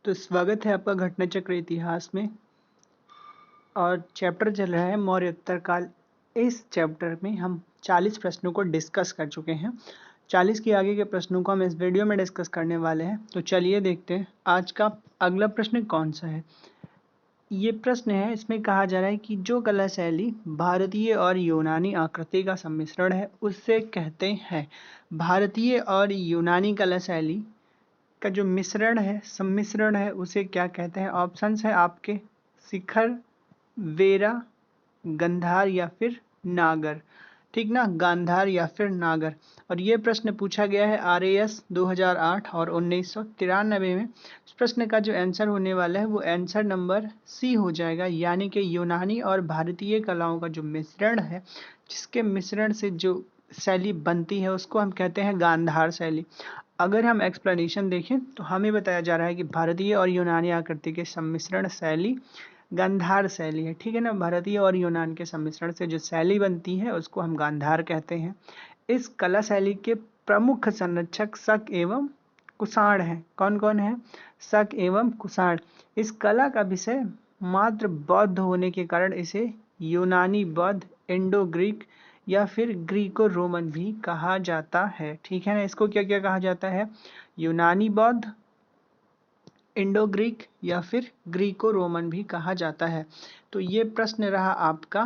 तो स्वागत है आपका घटना चक्र इतिहास में। और चैप्टर चल रहा है मौर्य उत्तर काल। इस चैप्टर में हम 40 प्रश्नों को डिस्कस कर चुके हैं। 40 के आगे के प्रश्नों को हम इस वीडियो में डिस्कस करने वाले हैं। तो चलिए देखते हैं आज का अगला प्रश्न कौन सा है। ये प्रश्न है, इसमें कहा जा रहा है कि जो कला शैली भारतीय और यूनानी आकृति का सम्मिश्रण है उससे कहते हैं। भारतीय और यूनानी कला शैली का जो मिश्रण है, सम्मिश्रण है, उसे क्या कहते हैं? ऑप्शंस है आपके शिखर, वेरा, गंधार या फिर नागर। ठीक ना, गांधार या फिर नागर। और ये प्रश्न पूछा गया है RAS 2008 और 1993 में। इस प्रश्न का जो आंसर होने वाला है वो आंसर नंबर सी हो जाएगा, यानी कि यूनानी और भारतीय कलाओं का जो मिश्रण है, जिसके मिश्रण से जो शैली बनती है उसको हम कहते हैं गांधार शैली। अगर हम एक्सप्लेनेशन देखें तो हमें बताया जा रहा है कि भारतीय और यूनानी आकृति के सम्मिश्रण शैली गांधार शैली है। ठीक है ना, भारतीय और यूनान के सम्मिश्रण से जो शैली बनती है उसको हम गांधार कहते हैं। इस कला शैली के प्रमुख संरक्षक शक एवं कुषाण हैं। कौन कौन है? शक एवं कुषाण। इस कला का विषय मात्र बौद्ध होने के कारण इसे यूनानी बौद्ध, इंडो ग्रीक या फिर ग्रीको रोमन भी कहा जाता है। ठीक है ना, इसको क्या क्या कहा जाता है? यूनानी बौद्ध, इंडो ग्रीक या फिर ग्रीको रोमन भी कहा जाता है। तो ये प्रश्न रहा आपका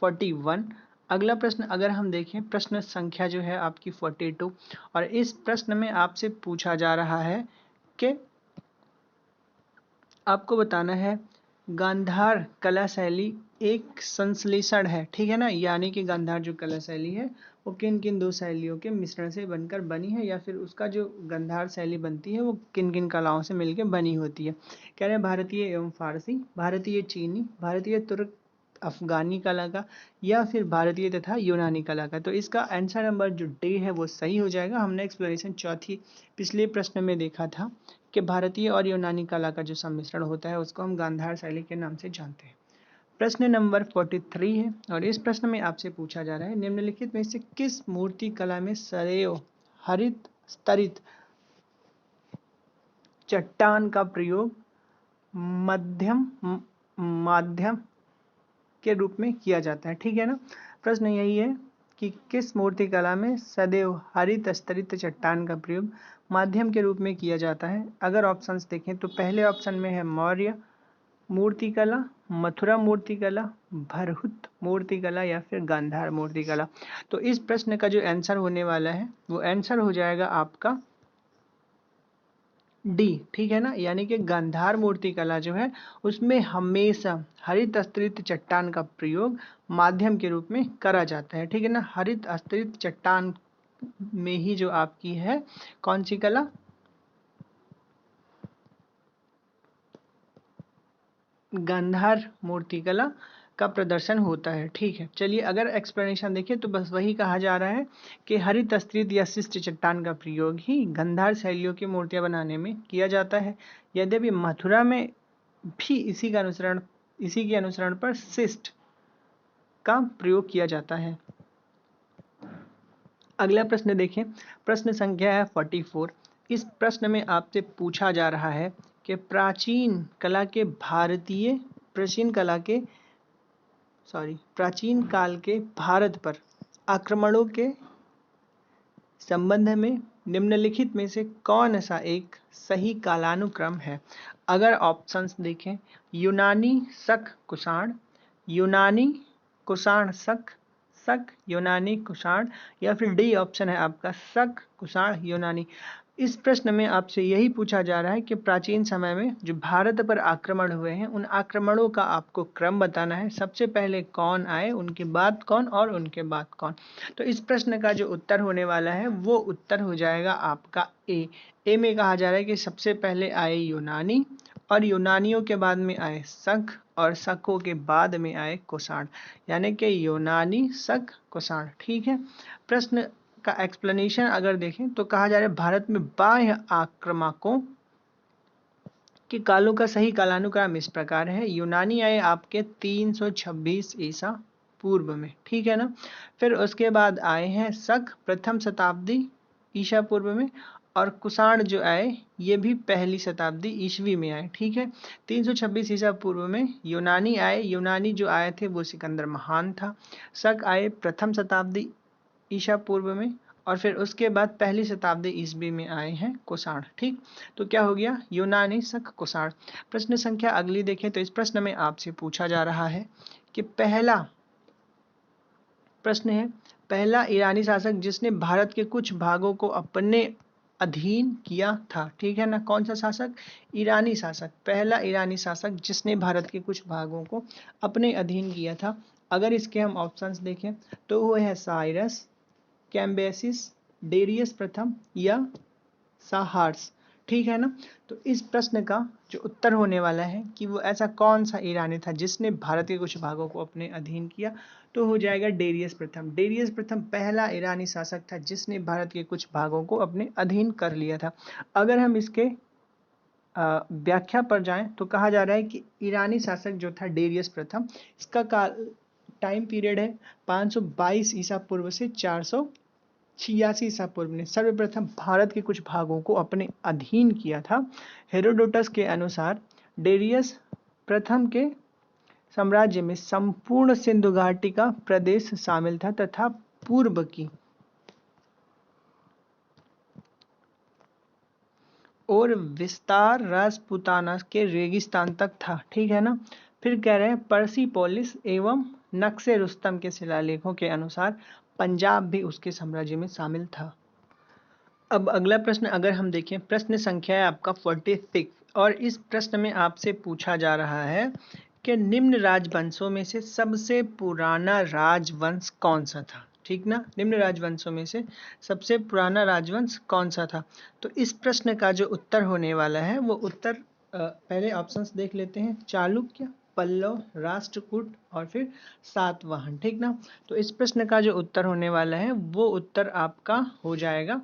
41। अगला प्रश्न अगर हम देखें, प्रश्न संख्या जो है आपकी 42, और इस प्रश्न में आपसे पूछा जा रहा है कि आपको बताना है गांधार कला शैली एक संश्लेषण है। ठीक है ना, यानी कि गांधार जो कला शैली है वो किन किन दो शैलियों के मिश्रण से बनकर बनी है, या फिर उसका जो गांधार शैली बनती है वो किन किन कलाओं से मिलकर बनी होती है। कह रहे हैं भारतीय एवं फारसी, भारतीय चीनी, भारतीय तुर्क अफगानी कला का, या फिर भारतीय तथा यूनानी कला का। तो इसका आंसर नंबर जो डी है वो सही हो जाएगा। हमने एक्सप्लेनेशन चौथी पिछले प्रश्न में देखा था कि भारतीय और यूनानी कला का जो सम्मिश्रण होता है उसको हम गांधार शैली के नाम से जानते हैं। प्रश्न नंबर 43 है, और इस प्रश्न में आपसे पूछा जा रहा है निम्नलिखित में से किस मूर्ति कला में सदैव हरित स्तरित चट्टान का प्रयोग माध्यम के रूप में किया जाता है। ठीक है ना, प्रश्न यही है कि किस मूर्ति कला में सदैव हरित स्तरित चट्टान का प्रयोग माध्यम के रूप में किया जाता है। अगर ऑप्शंस देखें तो पहले ऑप्शन में है मौर्य मूर्तिकला, मथुरा मूर्तिकला, भरहुत मूर्तिकला या फिर गांधार मूर्तिकला। तो इस प्रश्न का जो आंसर होने वाला है वो आंसर हो जाएगा आपका डी। ठीक है ना, यानी कि गांधार मूर्तिकला जो है उसमें हमेशा हरित स्तरित चट्टान का प्रयोग माध्यम के रूप में करा जाता है। ठीक है ना, हरित स्तरित चट्टान में ही जो आपकी है कौन सी कला? गांधार मूर्तिकला का प्रदर्शन होता है। ठीक है, चलिए अगर एक्सप्लेनेशन देखें तो बस वही कहा जा रहा है कि हरित स्तरित या शिष्ट चट्टान का प्रयोग ही गांधार शैलियों की मूर्तियां बनाने में किया जाता है। यद्यपि मथुरा में भी इसी के अनुसरण पर शिष्ट का प्रयोग किया जाता है। अगला प्रश्न देखें, प्रश्न संख्या है 44। इस प्रश्न में आपसे पूछा जा रहा है कि प्राचीन काल के भारत पर आक्रमणों के संबंध में निम्नलिखित में से कौन सा एक सही कालानुक्रम है? अगर ऑप्शंस देखें, यूनानी शक कुषाण, यूनानी कुषाण शक, शक यूनानी कुषाण, या फिर डी ऑप्शन है आपका शक कुषाण यूनानी। इस प्रश्न में आपसे यही पूछा जा रहा है कि प्राचीन समय में जो भारत पर आक्रमण हुए हैं उन आक्रमणों का आपको क्रम बताना है। सबसे पहले कौन आए, उनके बाद कौन, और उनके बाद कौन। तो इस प्रश्न का जो उत्तर होने वाला है वो उत्तर हो जाएगा आपका ए में कहा जा रहा है कि सबसे पहले आए यूनानी, और यूनानियों के बाद में आए शक, और शकों के बाद में आए कुषाण, यानी कि यूनानी शक कुषाण। ठीक है, प्रश्न का एक्सप्लेनेशन अगर देखें तो कहा जा रहा है भारत में बाह्य आक्रमकों के कालों का सही कालानुक्रम इस प्रकार है। यूनानी आए आपके 326 ईसा पूर्व में। ठीक है ना, फिर उसके बाद आए हैं शक प्रथम शताब्दी ईसा पूर्व में, और कुषाण जो आए ये भी पहली शताब्दी ईस्वी में आए, ठीक है। 326 ईसा पूर्व में यूनानी आए, यूनानी जो आए थे वो सिकंदर महान था। शक आए प्रथम शताब्दी ईसा पूर्व में, और फिर उसके बाद पहली शताब्दी ईस्वी में आए हैं कुषाण, ठीक। तो क्या हो गया, यूनानी, शक, कुषाण। प्रश्न संख्या अगली देखें तो इस प्रश्न में आपसे पूछा जा रहा है कि पहला प्रश्न है, पहला ईरानी शासक जिसने भारत के कुछ भागों को अपने अधीन किया था, ठीक है ना। कौन सा शासक, ईरानी शासक, पहला ईरानी शासक जिसने भारत के कुछ भागों को अपने अधीन किया था। अगर इसके हम ऑप्शंस देखें तो वो है साइरस, कैम्बेसिस, डेरियस प्रथम या साहार्स, ठीक है ना। तो इस प्रश्न का जो उत्तर होने वाला है कि वो ऐसा कौन सा ईरानी था जिसने भारत के कुछ भागों को अपने अधीन किया, तो हो जाएगा डेरियस प्रथम। डेरियस प्रथम पहला ईरानी शासक था जिसने भारत के कुछ भागों को अपने अधीन कर लिया था। अगर हम इसके व्याख्या पर जाएं तो कहा जा रहा है कि ईरानी शासक जो था डेरियस प्रथम, इसका टाइम पीरियड है 522 ईसा पूर्व से 486 ईसा पूर्व ने सर्वप्रथम भारत के कुछ भागों को अपने अधीन किया था। हेरोडोटस के अनुसार डेरियस प्रथम के साम्राज्य में संपूर्ण सिंधु घाटी का प्रदेश शामिल था तथा पूर्व की और विस्तार राजपूताना के रेगिस्तान तक था, ठीक है ना। फिर कह रहे हैं पर्सिपोलिस एवं नक्शे रुस्तम के शिलालेखों के अनुसार पंजाब भी उसके साम्राज्य में शामिल था। अब अगला प्रश्न अगर हम देखें, प्रश्न संख्या है आपका 46 और इस प्रश्न में आपसे पूछा जा रहा है कि निम्न राजवंशों में से सबसे पुराना राजवंश कौन सा था, ठीक ना। निम्न राजवंशों में से सबसे पुराना राजवंश कौन सा था। तो इस प्रश्न का जो उत्तर होने वाला है वो उत्तर पहले ऑप्शंस देख लेते हैं, चालुक्य, पल्लव, राष्ट्रकूट और फिर सातवाहन, ठीक ना। तो इस प्रश्न का जो उत्तर होने वाला है वो उत्तर आपका हो जाएगा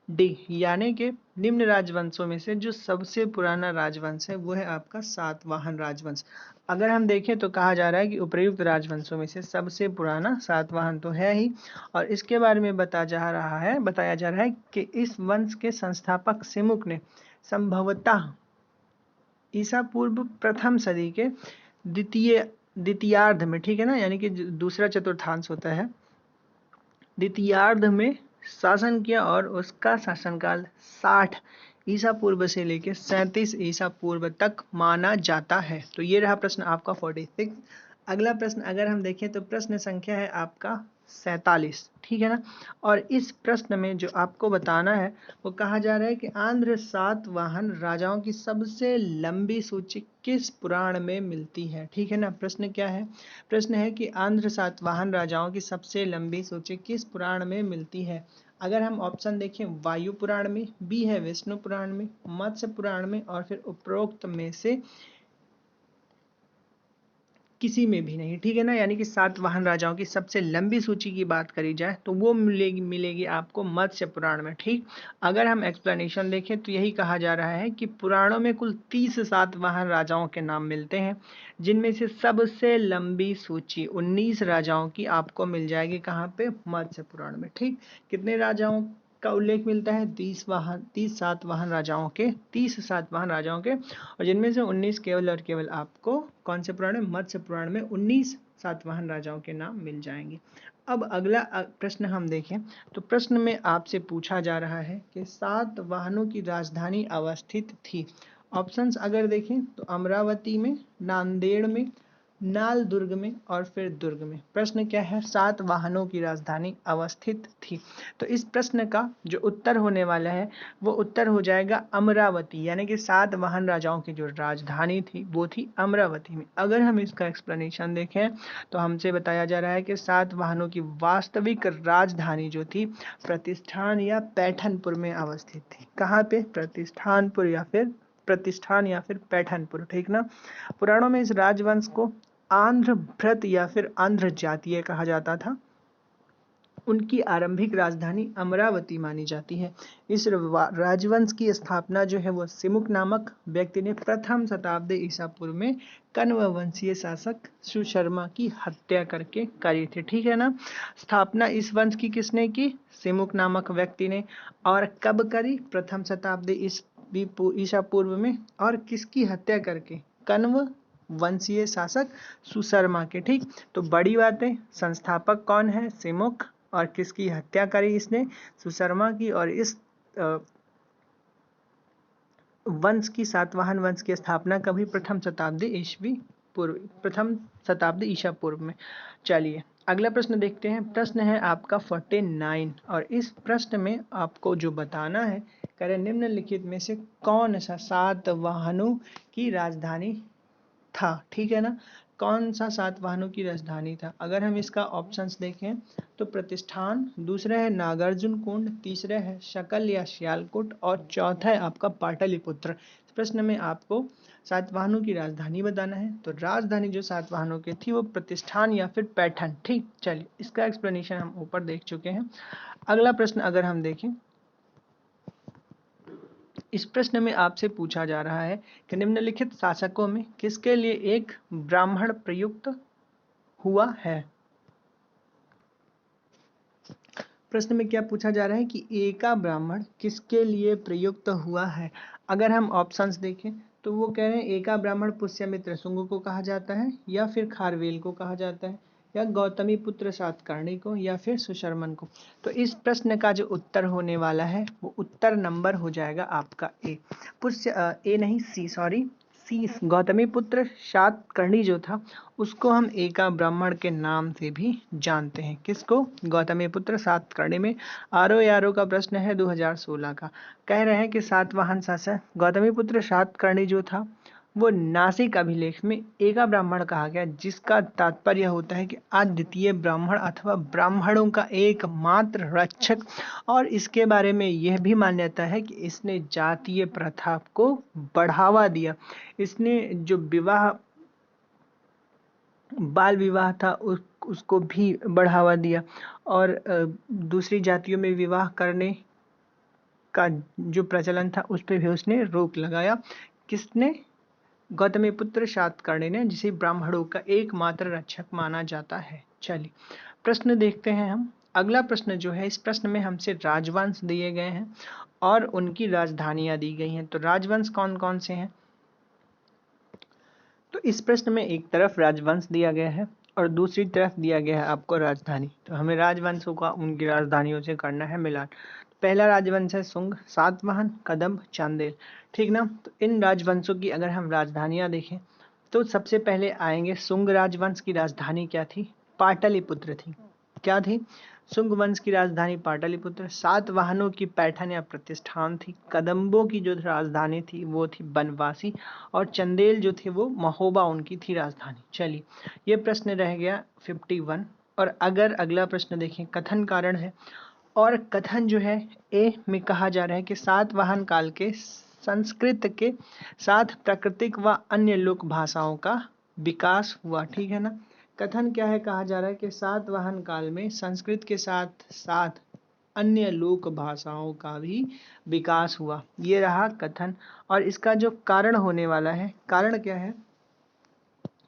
डी, यानी कि निम्न राजवंशों में से जो सबसे पुराना राजवंश है वो है आपका सातवाहन राजवंश। अगर हम देखें तो कहा जा रहा है कि उपर्युक्त राजवंशों में से सबसे पुराना सातवाहन तो है ही, और इसके बारे में बताया जा रहा है कि इस वंश के संस्थापक सिमुक ने संभवतः ईसा पूर्व प्रथम सदी के द्वितीयार्ध में, ठीक है ना, यानी कि दूसरा चतुर्थांश होता है, द्वितीयार्ध में शासन किया और उसका शासनकाल 60 ईसा पूर्व से लेकर 37 ईसा पूर्व तक माना जाता है। तो ये रहा प्रश्न आपका 46। अगला प्रश्न अगर हम देखें तो प्रश्न संख्या है आपका 47, ठीक है ना। और इस प्रश्न में जो आपको बताना है वो कहा जा रहा है कि आंध्र सातवाहन राजाओं की सबसे लंबी सूची किस पुराण में मिलती है, ठीक है ना। प्रश्न क्या है, प्रश्न है कि आंध्र सातवाहन राजाओं की सबसे लंबी सूची किस पुराण में मिलती है। अगर हम ऑप्शन देखें, वायु पुराण में, बी है विष्णु पुराण में, मत्स्य पुराण में और फिर उपरोक्त में से किसी में भी नहीं, ठीक है ना। यानी कि सातवाहन राजाओं की सबसे लंबी सूची की बात करी जाए तो वो मिलेगी आपको मत्स्य पुराण में, ठीक। अगर हम एक्सप्लेनेशन देखें तो यही कहा जा रहा है कि पुराणों में कुल 30 सातवाहन राजाओं के नाम मिलते हैं, जिनमें से सबसे लंबी सूची 19 राजाओं की आपको मिल जाएगी कहाँ पे, मत्स्य पुराण में, ठीक। कितने राजाओं का उल्लेख मिलता है, 30 सातवाहन राजाओं के, 30 सातवाहन राजाओं के, और जिनमें से 19 केवल और केवल आपको कौन से पुराण में, मत्स्य पुराण में 19 सातवाहन राजाओं के नाम मिल जाएंगे। अब अगला प्रश्न हम देखें तो प्रश्न में आपसे पूछा जा रहा है कि सातवाहनों की राजधानी अवस्थित थी। ऑप्शंस अगर देखें तो अमरावती में, नांदेड़ में, नाल दुर्ग में और फिर दुर्ग में। प्रश्न क्या है, सातवाहनों की राजधानी अवस्थित थी। तो इस प्रश्न का जो उत्तर होने वाला है वो उत्तर हो जाएगा अमरावती, यानी कि सातवाहन राजाओं की जो राजधानी थी वो थी अमरावती में। अगर हम इसका एक्सप्लेनेशन देखें तो हमसे बताया जा रहा है कि सातवाहनों की वास्तविक राजधानी जो थी प्रतिष्ठान या पैठनपुर में अवस्थित थी। कहाँ पे, प्रतिष्ठान या फिर पैठनपुर, ठीक ना। पुराणों में इस राजवंश को आंध्र भ्रत या फिर आंध्र जातीय कहा जाता था। उनकी आरंभिक राजधानी अमरावती मानी जाती है। इस राजवंश की स्थापना जो है वो सिमुक नामक व्यक्ति ने प्रथम शताब्दी ईसा पूर्व में कण्व वंशीय शासक सुशर्मा की हत्या करके करी थी। ठीक है ना। स्थापना इस वंश की किसने की? सिमुक नामक व्यक्ति ने। और कब करी? प्रथम शताब्दी ईसा पूर्व में। और किसकी हत्या करके? कण्व वंशीय शासक सुशर्मा के। ठीक, तो बड़ी बातें, संस्थापक कौन है? सिमुक। और किसकी हत्या करी इसने? सुशर्मा की। और इस वंश की, सातवाहन वंश की स्थापना कभी? प्रथम शताब्दी ईसा पूर्व में। चलिए अगला प्रश्न देखते हैं। प्रश्न है आपका 49 और इस प्रश्न में आपको जो बताना है, करें निम्नलिखित में से कौन सा सातवाहनों की राजधानी था। ठीक है ना। कौन सा सातवाहनों की राजधानी था? अगर हम इसका ऑप्शंस देखें तो प्रतिष्ठान, दूसरा है नागार्जुन कुंड, तीसरा है शकल या श्यालकुट और चौथा है आपका पाटलिपुत्र। इस प्रश्न में आपको सातवाहनों की राजधानी बताना है। तो राजधानी जो सातवाहनों की थी वो प्रतिष्ठान या फिर पैठन। ठीक, चलिए इसका एक्सप्लेनेशन हम ऊपर देख चुके हैं। अगला प्रश्न अगर हम देखें, इस प्रश्न में आपसे पूछा जा रहा है कि निम्नलिखित शासकों में किसके लिए एक ब्राह्मण प्रयुक्त हुआ है। प्रश्न में क्या पूछा जा रहा है कि एका ब्राह्मण किसके लिए प्रयुक्त हुआ है। अगर हम ऑप्शंस देखें तो वो कह रहे हैं एका ब्राह्मण पुष्यमित्र शुंग को कहा जाता है, या फिर खारवेल को कहा जाता है, या गौतमी पुत्र सातकर्णी को, या फिर सुशर्मन को। तो इस प्रश्न का जो उत्तर होने वाला है वो उत्तर नंबर हो जाएगा आपका ए। सी गौतमी पुत्र सातकर्णी जो था उसको हम एका ब्राह्मण के नाम से भी जानते हैं। किसको? गौतमी पुत्र सातकर्णी में आरओ का प्रश्न है 2016 का। कह रहे हैं कि सातवाहन शासक गौतमी पुत्र सातकर्णी जो था वो नासिक अभिलेख में एका ब्राह्मण कहा गया, जिसका तात्पर्य होता है कि अद्वितीय ब्राह्मण अथवा ब्राह्मणों का एकमात्र रक्षक। और इसके बारे में यह भी मान्यता है कि इसने जातीय प्रथा को बढ़ावा दिया। इसने जो बाल विवाह था उसको भी बढ़ावा दिया, और दूसरी जातियों में विवाह करने का जो प्रचलन था उस पर भी उसने रोक लगाया। किसने? गौतमीपुत्र सातकर्णी ने, जिसे ब्राह्मणों का एकमात्र रक्षक माना जाता है। चलिए प्रश्न देखते हैं हम। अगला प्रश्न जो है, इस प्रश्न में हमसे राजवंश दिए गए हैं और उनकी राजधानियां दी गई हैं। तो राजवंश कौन कौन से हैं? तो इस प्रश्न में एक तरफ राजवंश दिया गया है और दूसरी तरफ दिया गया है आपको राजधानी। तो हमें राजवंशों का उनकी राजधानियों से करना है मिलान। पहला राजवंश है शुंग, सातवाहन, कदम्ब, चांदेल। ठीक ना। तो इन राजवंशों की अगर हम राजधानियां देखें तो सबसे पहले आएंगे शुंग राजवंश की राजधानी क्या थी? पाटलिपुत्र थी। क्या थी? शुंग वंश की राजधानी पाटलिपुत्र। सातवाहनों की पैठन या प्रतिष्ठान थी। कदम्बों की जो राजधानी थी वो थी बनवासी। और चंदेल जो थे वो महोबा उनकी थी राजधानी। चलिए ये प्रश्न रह गया 51। और अगर अगला प्रश्न देखें, कथन कारण है। और कथन जो है ए में कहा जा रहा है कि सातवाहन काल के संस्कृत के साथ प्राकृतिक व अन्य लोक भाषाओं का विकास हुआ। ठीक है ना। कथन क्या है? कहा जा रहा है कि सातवाहन काल में संस्कृत के साथ साथ अन्य लोक भाषाओं का भी विकास हुआ। ये रहा कथन। और इसका जो कारण होने वाला है, कारण क्या है?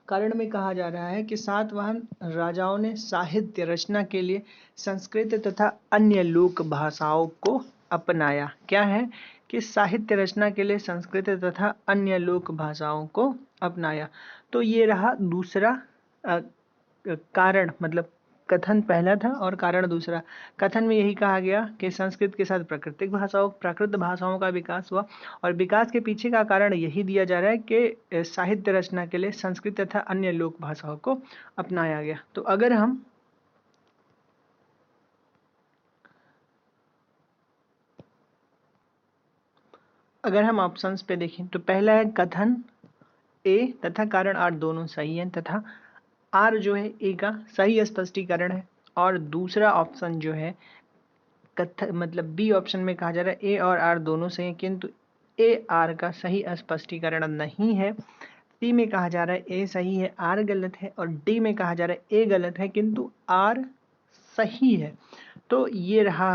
कारण में कहा जा रहा है कि सातवाहन राजाओं ने साहित्य रचना के लिए संस्कृत तथा अन्य लोक भाषाओं को अपनाया। क्या है? कि साहित्य रचना के लिए संस्कृत तथा अन्य लोक भाषाओं को अपनाया। तो ये रहा दूसरा कारण, मतलब कथन पहला था और कारण दूसरा। कथन में यही कहा गया कि संस्कृत के साथ प्राकृत भाषाओं का विकास हुआ, और विकास के पीछे का कारण यही दिया जा रहा है कि साहित्य रचना के लिए संस्कृत तथा अन्य लोक भाषाओं को अपनाया गया। तो अगर हम ऑप्शंस पे देखें तो पहला है कथन ए तथा कारण आर दोनों सही हैं, तथा आर जो है ए का सही स्पष्टीकरण है। और दूसरा ऑप्शन जो है मतलब बी ऑप्शन में कहा जा रहा है ए और आर दोनों सही है, किंतु ए आर का सही स्पष्टीकरण नहीं है। सी में कहा जा रहा है ए सही है आर गलत है, और डी में कहा जा रहा है ए गलत है किंतु आर सही है। तो ये रहा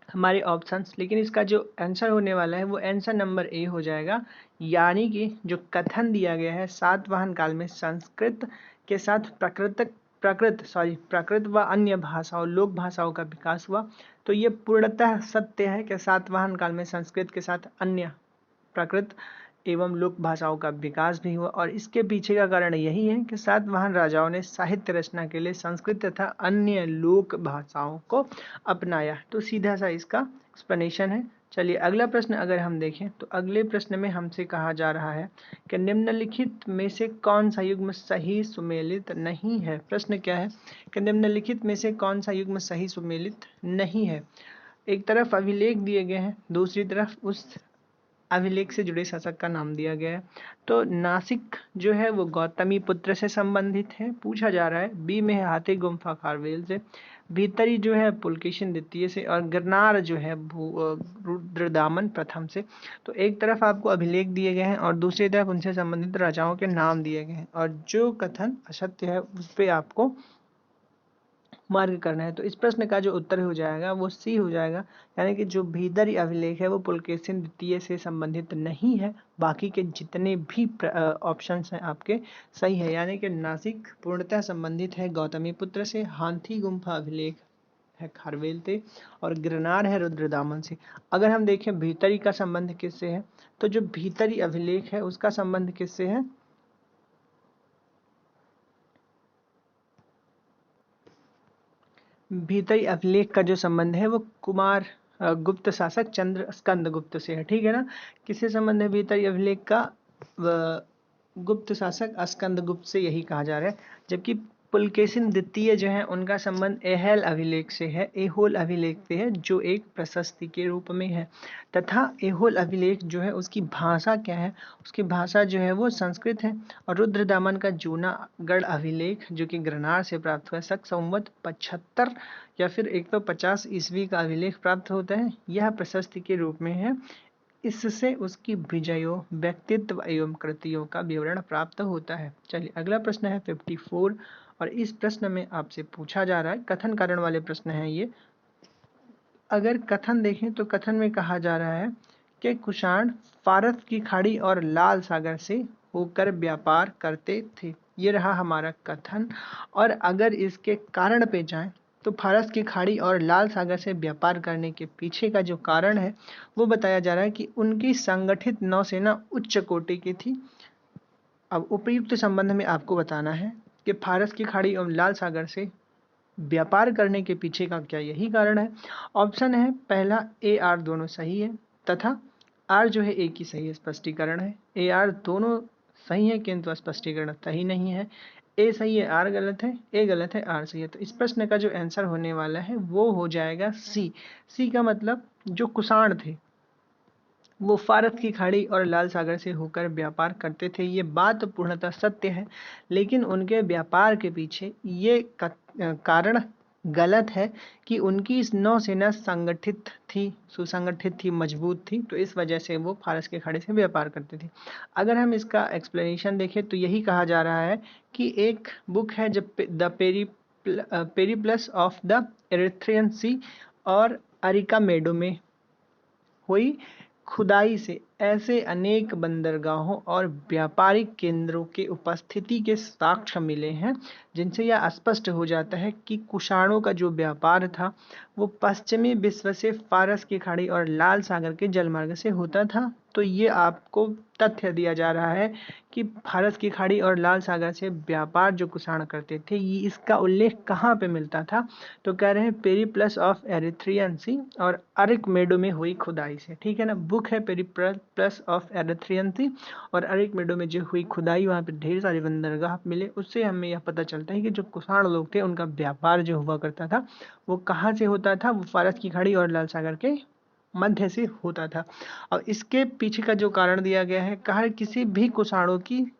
हमारे ऑप्शंस, लेकिन इसका जो आंसर होने वाला है वो आंसर नंबर ए हो जाएगा। यानी कि जो कथन दिया गया है सातवाहन काल में संस्कृत के साथ प्राकृत व अन्य भाषाओं लोक भाषाओं का विकास हुआ, तो ये पूर्णतः सत्य है कि सातवाहन काल में संस्कृत के साथ अन्य प्राकृत एवं लोक भाषाओं का विकास भी हुआ। और इसके पीछे का कारण यही है कि सातवाहन राजाओं ने साहित्य रचना के लिए संस्कृत तथा अन्य लोक भाषाओं को अपनाया। तो सीधा सा इसका एक्सप्लेनेशन है। चलिए अगला प्रश्न अगर हम देखें तो अगले प्रश्न में हमसे कहा जा रहा है कि निम्नलिखित में से कौन सा युग्म सही सुमेलित नहीं है। प्रश्न क्या है कि निम्नलिखित में से कौन सा युग्म सही सुमेलित नहीं है। एक तरफ अभिलेख दिए गए हैं, दूसरी तरफ उस अभिलेख से जुड़े शासक का नाम दिया गया है। तो नासिक जो है वो गौतमी पुत्र से संबंधित है, पूछा जा रहा है। बी में है हाथी गुम्फा खारवेल से, भीतरी जो है पुलकेशिन द्वितीय से, और गिरनार जो है रुद्रदामन प्रथम से। तो एक तरफ आपको अभिलेख दिए गए हैं और दूसरी तरफ उनसे संबंधित राजाओं के नाम दिए गए हैं, और जो कथन असत्य है उस पर आपको मार्ग करना है। तो इस प्रश्न का जो उत्तर हो जाएगा वो सी हो जाएगा, यानी कि जो भीतरी अभिलेख है वो पुलकेशिन द्वितीय से संबंधित नहीं है। बाकी के जितने भी ऑप्शंस हैं आपके सही है, यानी कि नासिक पूर्णतः संबंधित है गौतमीपुत्र से, हाथी गुम्फा अभिलेख है खारवेल से, और गिरनार है रुद्रदामन से। अगर हम देखें भीतरी का संबंध किससे है, तो जो भीतरी अभिलेख है उसका संबंध किससे है, भीतरी अभिलेख का जो संबंध है वो कुमार गुप्त शासक चंद्र स्कंद गुप्त से है। ठीक है ना, किससे संबंध है भीतरी अभिलेख का, गुप्त शासक स्कंद गुप्त से, यही कहा जा रहा है। जबकि पुलकेशिन द्वितीय जो है उनका संबंध एहेल अभिलेख से है, एहोल अभिलेख से है, जो एक प्रशस्ति के रूप में है। तथा एहोल अभिलेख जो है उसकी भाषा क्या है, उसकी भाषा जो है वो संस्कृत है। और रुद्रदामन का जूनागढ़ अभिलेख जो कि गिरनार से प्राप्त हुआ, शक संवत 75 या फिर 150 ईस्वी का अभिलेख प्राप्त होता है, यह प्रशस्ति के रूप में है। इससे उसकी विजयों, व्यक्तित्व एवं कृतियों का विवरण प्राप्त होता है। चलिए अगला प्रश्न है 54, और इस प्रश्न में आपसे पूछा जा रहा है, कथन कारण वाले प्रश्न हैं ये। अगर कथन देखें तो कथन में कहा जा रहा है कि कुषाण फारस की खाड़ी और लाल सागर से होकर व्यापार करते थे। ये रहा हमारा कथन। और अगर इसके कारण पे जाएं तो फारस की खाड़ी और लाल सागर से व्यापार करने के पीछे का जो कारण है वो बताया जा रहा है कि उनकी संगठित नौसेना उच्च कोटि की थी। अब उपयुक्त संबंध में आपको बताना है कि फारस की खाड़ी और लाल सागर से व्यापार करने के पीछे का क्या यही कारण है। ऑप्शन है पहला ए आर दोनों सही है, तथा आर जो है एक ही सही स्पष्टीकरण है। ए आर दोनों सही है किंतु स्पष्टीकरण सही नहीं है। ए सही है आर गलत है, ए गलत है आर सही है। तो इस प्रश्न का जो आंसर होने वाला है वो हो जाएगा सी। सी का मतलब जो कुषाण थे वो फारस की खाड़ी और लाल सागर से होकर व्यापार करते थे, ये बात पूर्णतः सत्य है। लेकिन उनके व्यापार के पीछे ये कारण गलत है कि उनकी नौसेना संगठित थी, सुसंगठित थी, मजबूत थी, तो इस वजह से वो फारस के खाड़ी से व्यापार करते थे। अगर हम इसका एक्सप्लेनेशन देखें तो यही कहा जा रहा है कि एक बुक है जब the Periplus of the Erythraean sea और अरिका मेडो में हुई खुदाई से ऐसे अनेक बंदरगाहों और व्यापारिक केंद्रों के उपस्थिति के साक्ष्य मिले हैं जिनसे यह स्पष्ट हो जाता है कि कुषाणों का जो व्यापार था वो पश्चिमी विश्व से फारस की खाड़ी और लाल सागर के जलमार्ग से होता था। तो ये आपको तथ्य दिया जा रहा है कि फारस की खाड़ी और लाल सागर से व्यापार जो कुषाण करते थे, ये इसका उल्लेख कहाँ पे मिलता था, तो कह रहे हैं पेरीप्लस ऑफ एरिथ्रियन सी और अरिक मेडो में हुई खुदाई से। ठीक है ना, बुक है पेरीप्लस ऑफ एरिथ्रियन सी और अरिक मेडो में जो हुई खुदाई, वहाँ पे ढेर सारे बंदरगाह मिले। उससे हमें यह पता चलता है कि जो कुषाण लोग थे उनका व्यापार जो हुआ करता था वो कहाँ से होता था, वो फारस की खाड़ी और लाल सागर के मध्य से होता था। और इसके पीछे का जो कारण दिया गया है, कहा किसी भी कुषाणों की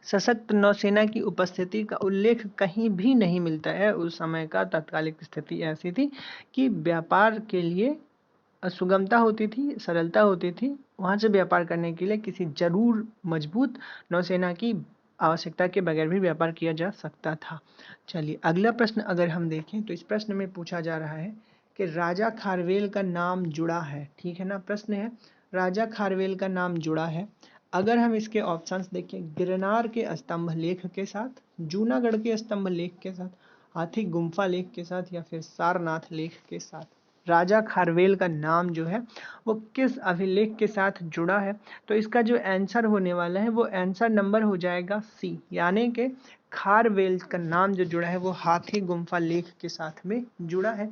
सशक्त नौसेना की उपस्थिति का उल्लेख कहीं भी नहीं मिलता है। उस समय का तात्कालिक स्थिति ऐसी थी कि व्यापार के लिए सुगमता होती थी, सरलता होती थी, वहाँ से व्यापार करने के लिए किसी जरूर मजबूत नौसेना की आवश्यकता के बगैर भी व्यापार किया जा सकता था। चलिए अगला प्रश्न अगर हम देखें तो इस प्रश्न में पूछा जा रहा है कि राजा खारवेल का नाम जुड़ा है। ठीक है ना, प्रश्न है राजा खारवेल का नाम जुड़ा है। अगर हम इसके ऑप्शंस देखें, गिरनार के स्तंभ लेख के साथ, जूनागढ़ के स्तंभ लेख के साथ, हाथी गुम्फा लेख के साथ, या फिर सारनाथ लेख के साथ, राजा खारवेल का नाम जो है वो किस अभिलेख के साथ जुड़ा है। तो इसका जो आंसर होने वाला है वो आंसर नंबर हो जाएगा सी, यानी कि खारवेल का नाम जो जुड़ा है वो हाथी गुम्फा लेख के साथ में जुड़ा है।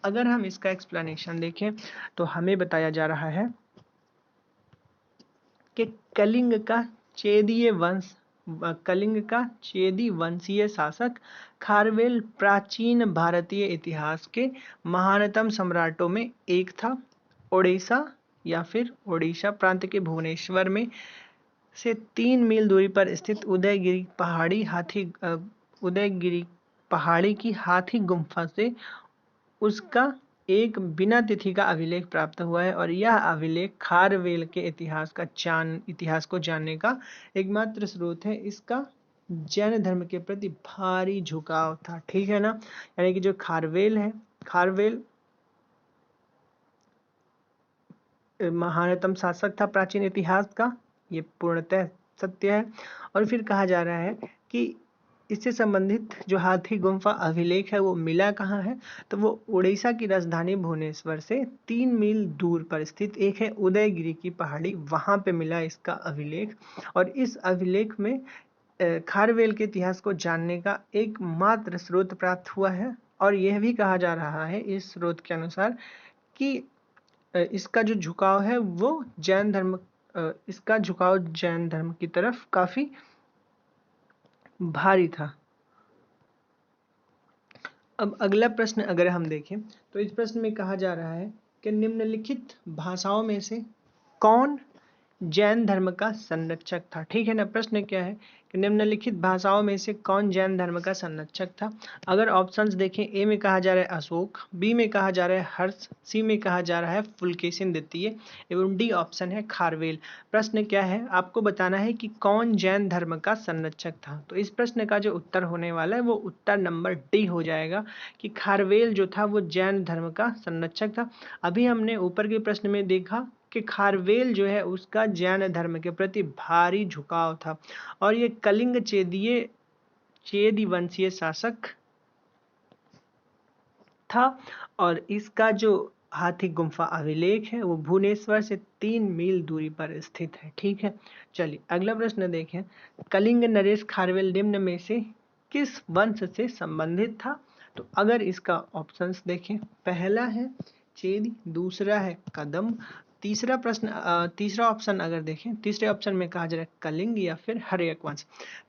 अगर हम इसका एक्सप्लेनेशन देखें तो हमें बताया जा रहा है कि कलिंग का चेदी वंशीय शासक खारवेल प्राचीन भारतीय इतिहास के महानतम सम्राटों में एक था। ओडिशा प्रांत के भुवनेश्वर में से 3 मील दूरी पर स्थित उदयगिरी पहाड़ी की हाथी गुम्फा से उसका एक बिना तिथि का अभिलेख प्राप्त हुआ है, और यह अभिलेख खारवेल के इतिहास को जानने का एकमात्र स्रोत है। इसका जैन धर्म के प्रति भारी झुकाव था। ठीक है ना, यानी कि जो खारवेल है, खारवेल महानतम शासक था प्राचीन इतिहास का, ये पूर्णतः सत्य है। और फिर कहा जा रहा है कि इससे संबंधित जो हाथी गुम्फा अभिलेख है वो मिला कहाँ है, तो वो उड़ीसा की राजधानी भुवनेश्वर से 3 मील दूर पर स्थित एक है उदयगिरी की पहाड़ी, वहां पे मिला इसका अभिलेख। और इस अभिलेख में खारवेल के इतिहास को जानने का एकमात्र स्रोत प्राप्त हुआ है। और यह भी कहा जा रहा है इस स्रोत के अनुसार कि इसका जो झुकाव है वो इसका झुकाव जैन धर्म की तरफ काफी भारी था। अब अगला प्रश्न अगर हम देखें तो इस प्रश्न में कहा जा रहा है कि निम्नलिखित भाषाओं में से कौन जैन धर्म का संरक्षक था। ठीक है ना, प्रश्न क्या है कि निम्नलिखित भाषाओं में से कौन जैन धर्म का संरक्षक था। अगर ऑप्शंस देखें, ए में कहा जा रहा है अशोक, बी में कहा जा रहा है हर्ष, सी में कहा जा रहा है पुलकेशिन द्वितीय, एवं डी ऑप्शन है खारवेल। प्रश्न क्या है, आपको बताना है कि कौन जैन धर्म का संरक्षक था। तो इस प्रश्न का जो उत्तर होने वाला है वो उत्तर नंबर डी हो जाएगा कि खारवेल जो था वो जैन धर्म का संरक्षक था। अभी हमने ऊपर के प्रश्न में देखा कि खारवेल जो है उसका जैन धर्म के प्रति भारी झुकाव था, और ये कलिंग चेदी वंशीय शासक था, और इसका जो हाथी गुम्फा अभिलेख है वो भुवनेश्वर से 3 मील दूरी पर स्थित है। ठीक है, चलिए अगला प्रश्न देखें, कलिंग नरेश खारवेल निम्न में से किस वंश से संबंधित था। तो अगर इसका ऑप्शंस देखें, पहला है चेदी, दूसरा है कदम, तीसरा ऑप्शन अगर देखें, तीसरे ऑप्शन में कहा जा रहा है कलिंग या फिर हर्यक वंश।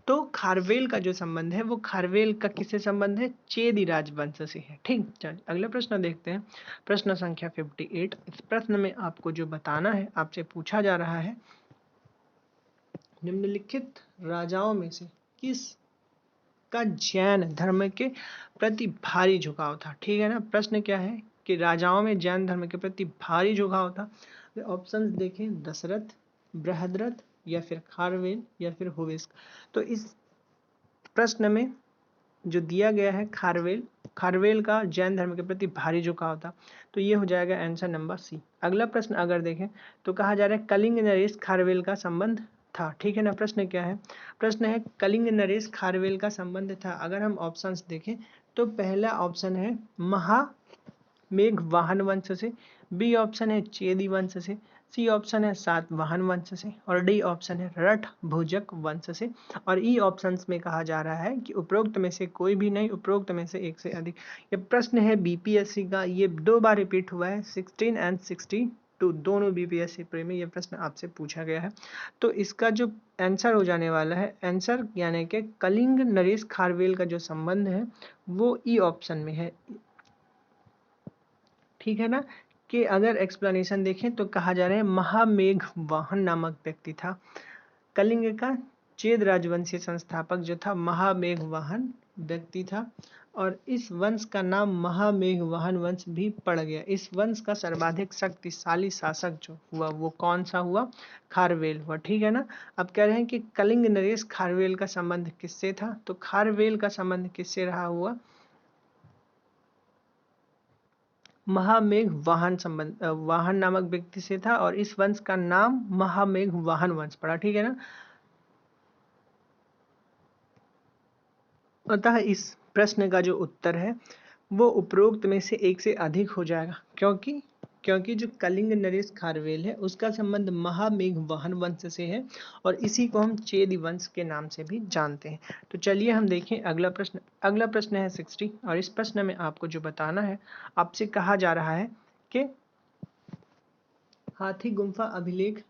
तो खारवेल का जो संबंध है वो खारवेल का किससे संबंध है, चेदी राजवंश से है। ठीक, चलिए अगला प्रश्न देखते हैं, प्रश्न संख्या 58। इस प्रश्न में आपको जो बताना है, आपसे पूछा जा रहा है निम्नलिखित राजाओं में से किस का जैन धर्म के प्रति भारी झुकाव था। ठीक है ना, प्रश्न क्या है कि राजाओं में जैन धर्म के प्रति भारी झुकाव था। ऑप्शंस देखें, दशरथ, बृहद्रथ, या फिर खारवेल, या फिर हुविस्क। तो इस प्रश्न में जो दिया गया है खारवेल का जैन धर्म के प्रति भारी झुकाव था, तो ये हो जाएगा आंसर नंबर सी। अगला प्रश्न अगर देखें तो कहा जा रहा है कलिंग नरेश खारवेल का संबंध था। ठीक है ना, प्रश्न क्या है, प्रश्न है कलिंग नरेश खारवेल का संबंध था। अगर हम ऑप्शंस देखें तो पहला ऑप्शन है महामेघ वाहन वंश से, बी ऑप्शन है चेदी वंश से, सी ऑप्शन है सातवाहन वंश से, और डी ऑप्शन है रठ भुजक वंश से। और ई ऑप्शंस में कहा जा रहा है कि उपरोक्त में से कोई भी नहीं, उपरोक्त में से एक से अधिक। ये प्रश्न है बीपीएससी का, ये 2 बार रिपीट हुआ है, 16 एंड 62 दोनों बीपीएससी प्रेमी ये प्रश्न आपसे पूछा गया है। तो इसका जो आंसर हो जाने वाला है, आंसर यानी कि कलिंग नरेश खारवेल का जो संबंध है वो ई ऑप्शन में है। ठीक है ना, कि अगर एक्सप्लेनेशन देखें तो कहा जा रहा है महामेघ वाहन नामक व्यक्ति था। कलिंग का चेद राजवंशीय संस्थापक जो था महामेघ वाहन व्यक्ति था। और इस वंश का नाम महामेघवाहन वंश भी पड़ गया। इस वंश का सर्वाधिक शक्तिशाली शासक जो हुआ वो कौन सा हुआ? खारवेल हुआ। ठीक है ना। अब कह रहे हैं कि कलिंग नरेश खारवेल का संबंध किससे था? तो खारवेल का संबंध किससे रहा हुआ? महामेघ वाहन संबंध वाहन नामक व्यक्ति से था और इस वंश का नाम महामेघ वाहन वंश पड़ा। ठीक है ना। अतः इस प्रश्न का जो उत्तर है वो उपरोक्त में से एक से अधिक हो जाएगा, क्योंकि जो कलिंग नरेश खारवेल है उसका संबंध महामेघ वाहन वंश से है और इसी को हम चेदी वंश के नाम से भी जानते हैं। तो चलिए हम देखें अगला प्रश्न। अगला प्रश्न है 60 और इस प्रश्न में आपको जो बताना है, आपसे कहा जा रहा है कि हाथी गुम्फा अभिलेख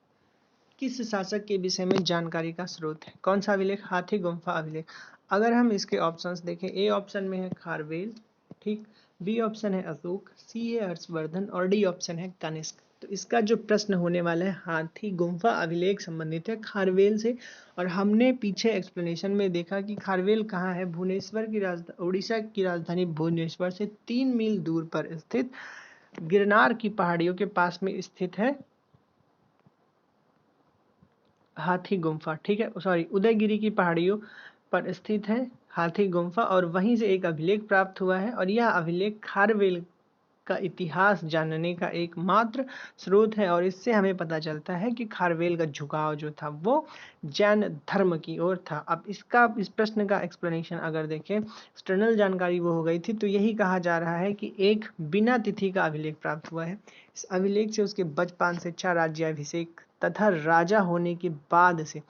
किस शासक के विषय में जानकारी का स्रोत है? कौन सा अभिलेख? हाथी गुम्फा अभिलेख। अगर हम इसके ऑप्शंस देखें, ए ऑप्शन में है खारवेल, ठीक, बी ऑप्शन है अशोक, सी है हर्षवर्धन और डी ऑप्शन है कनिष्क। तो इसका जो प्रश्न होने वाला है हाथी गुम्फा अभिलेख संबंधित है खारवेल से। और हमने पीछे एक्सप्लेनेशन में देखा कि खारवेल कहाँ है? भुवनेश्वर की राजधानी, उड़ीसा की राजधानी भुवनेश्वर से 3 मील दूर पर स्थित गिरनार की पहाड़ियों के पास में स्थित है हाथी गुम्फा। ठीक है, सॉरी, उदयगिरी की पहाड़ियों पर स्थित है हाथी गुम्फा और वहीं से एक अभिलेख प्राप्त हुआ है और यह अभिलेख खारवेल का इतिहास जानने का एकमात्र स्रोत है। और इससे हमें पता चलता है कि खारवेल का झुकाव जो था वो जैन धर्म की ओर था। अब इस प्रश्न का एक्सप्लेनेशन अगर देखें, एक्सटर्नल जानकारी वो हो गई थी, तो यही कहा जा रहा है कि एक बिना तिथि का अभिलेख प्राप्त हुआ है। इस अभिलेख से उसके बचपन से 4 राज्याभिषेक तथा राजा होने के बाद से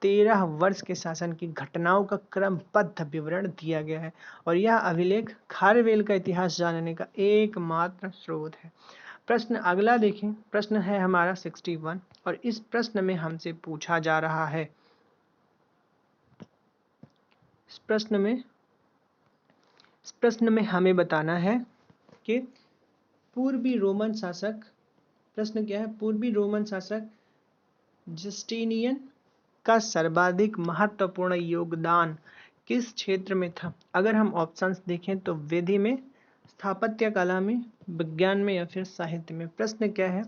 13 वर्ष के शासन की घटनाओं का क्रमबद्ध विवरण दिया गया है और यह अभिलेख खारवेल का इतिहास जानने का एकमात्र स्रोत है। प्रश्न अगला देखें। प्रश्न है हमारा 61 और इस प्रश्न में हमसे पूछा जा रहा है, इस प्रश्न में हमें बताना है कि पूर्वी रोमन शासक, प्रश्न क्या है? पूर्वी रोमन शासक जस्टिनियन का सर्वाधिक महत्वपूर्ण योगदान किस क्षेत्र में था? अगर हम ऑप्शंस देखें तो विधि में, स्थापत्य कला में, विज्ञान में या फिर साहित्य में। प्रश्न क्या है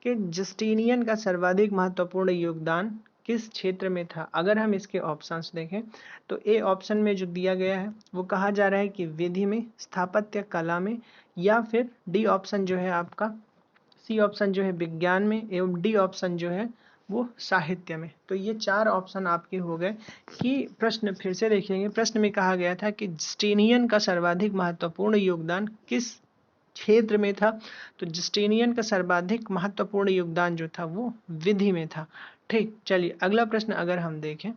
कि जस्टिनियन का सर्वाधिक महत्वपूर्ण योगदान किस क्षेत्र में था? अगर हम इसके ऑप्शंस देखें तो ए ऑप्शन में जो दिया गया है वो कहा जा रहा है कि विधि में, स्थापत्य कला में, या फिर डी ऑप्शन जो है आपका, सी ऑप्शन जो है विज्ञान में, एवं डी ऑप्शन जो है वो साहित्य में। तो ये 4 ऑप्शन आपके हो गए। कि प्रश्न फिर से देखेंगे, प्रश्न में कहा गया था कि जस्टिनियन का सर्वाधिक महत्वपूर्ण योगदान किस क्षेत्र में था? तो जस्टिनियन का सर्वाधिक महत्वपूर्ण योगदान जो था वो विधि में था। ठीक, चलिए अगला प्रश्न अगर हम देखें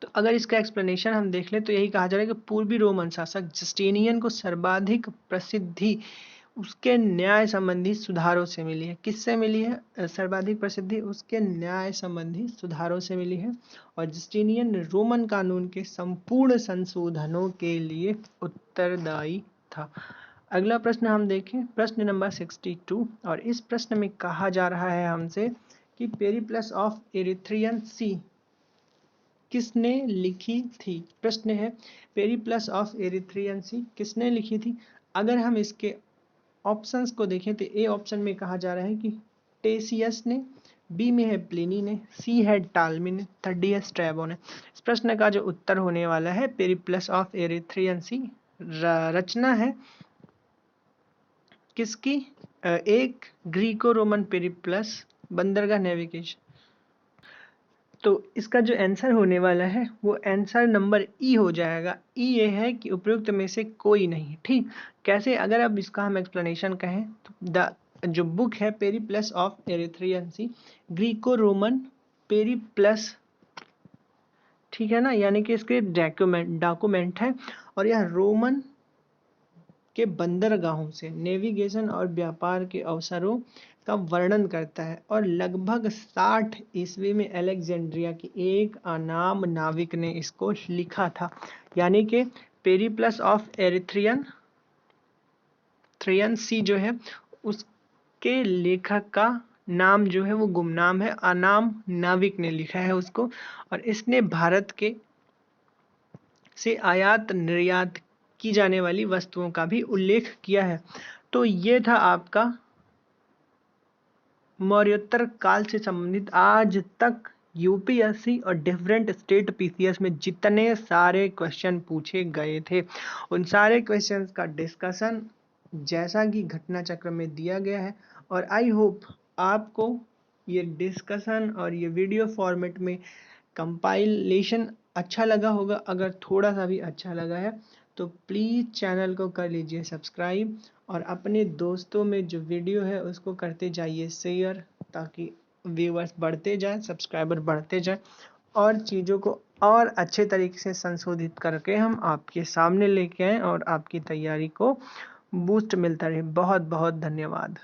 तो अगर इसका एक्सप्लेनेशन हम देख लें तो यही कहा जा रहा है कि पूर्वी रोमन शासक जस्टिनियन को सर्वाधिक प्रसिद्धि उसके न्याय संबंधी सुधारों से मिली है। किससे मिली है सर्वाधिक प्रसिद्धि? उसके न्याय संबंधी सुधारों से मिली है। और जस्टिनियन रोमन कानून के संपूर्ण संशोधनों के लिए उत्तरदायी था। अगला प्रश्न हम देखें, प्रश्न नंबर 62 और इस प्रश्न में कहा जा रहा है हमसे कि पेरिप्लस ऑफ एरिथ्रियन सी किसने लिखी थी? प्रश्न है पेरिप्लस ऑफ एरिथ्रियन सी किसने लिखी थी? अगर हम इसके ऑप्शंस को देखें तो ए ऑप्शन में कहा जा रहा है कि टेसियस ने, बी में है प्लिनी ने, सी है टालमी ने, थर्ड डी है स्ट्रैबो ने। इस प्रश्न का जो उत्तर होने वाला है पेरिप्लस ऑफ एरिथ्रियन सी रचना है किसकी? एक ग्रीको रोमन पेरिप्लस बंदरगाह नेविगेशन। तो इसका जो आंसर होने वाला है वो आंसर नंबर ई हो जाएगा। ई ये है कि उपयुक्त में से कोई नहीं। ठीक, कैसे? अगर अब इसका हम एक्सप्लेनेशन कहें तो जो बुक है Periplus of Erythraean sea, Greco Roman Periplus, ठीक है ना, यानी कि इसके डॉक्यूमेंट है और यह रोमन के बंदरगाहों से नेविगेशन और व्यापार के अवसरों का वर्णन करता है। और लगभग 60 ईस्वी में अलेक्जेंड्रिया के एक अनाम नाविक ने इसको लिखा था। यानी कि पेरिप्लस ऑफ एरिथ्रियन सी जो है उसके लेखक का नाम जो है वो गुमनाम है, अनाम नाविक ने लिखा है उसको। और इसने भारत के से आयात निर्यात की जाने वाली वस्तुओं का भी उल्लेख किया है। तो ये था आपका मौर्योत्तर काल से संबंधित आज तक यूपीएससी और डिफरेंट स्टेट पीसीएस में जितने सारे क्वेश्चन पूछे गए थे उन सारे क्वेश्चंस का डिस्कशन जैसा कि घटना चक्र में दिया गया है। और आई होप आपको ये डिस्कशन और ये वीडियो फॉर्मेट में कंपाइलेशन अच्छा लगा होगा। अगर थोड़ा सा भी अच्छा लगा है तो प्लीज़ चैनल को कर लीजिए सब्सक्राइब और अपने दोस्तों में जो वीडियो है उसको करते जाइए शेयर, ताकि व्यूअर्स बढ़ते जाएं, सब्सक्राइबर बढ़ते जाएं और चीज़ों को और अच्छे तरीके से संशोधित करके हम आपके सामने लेके आएँ और आपकी तैयारी को बूस्ट मिलता रहे। बहुत बहुत धन्यवाद।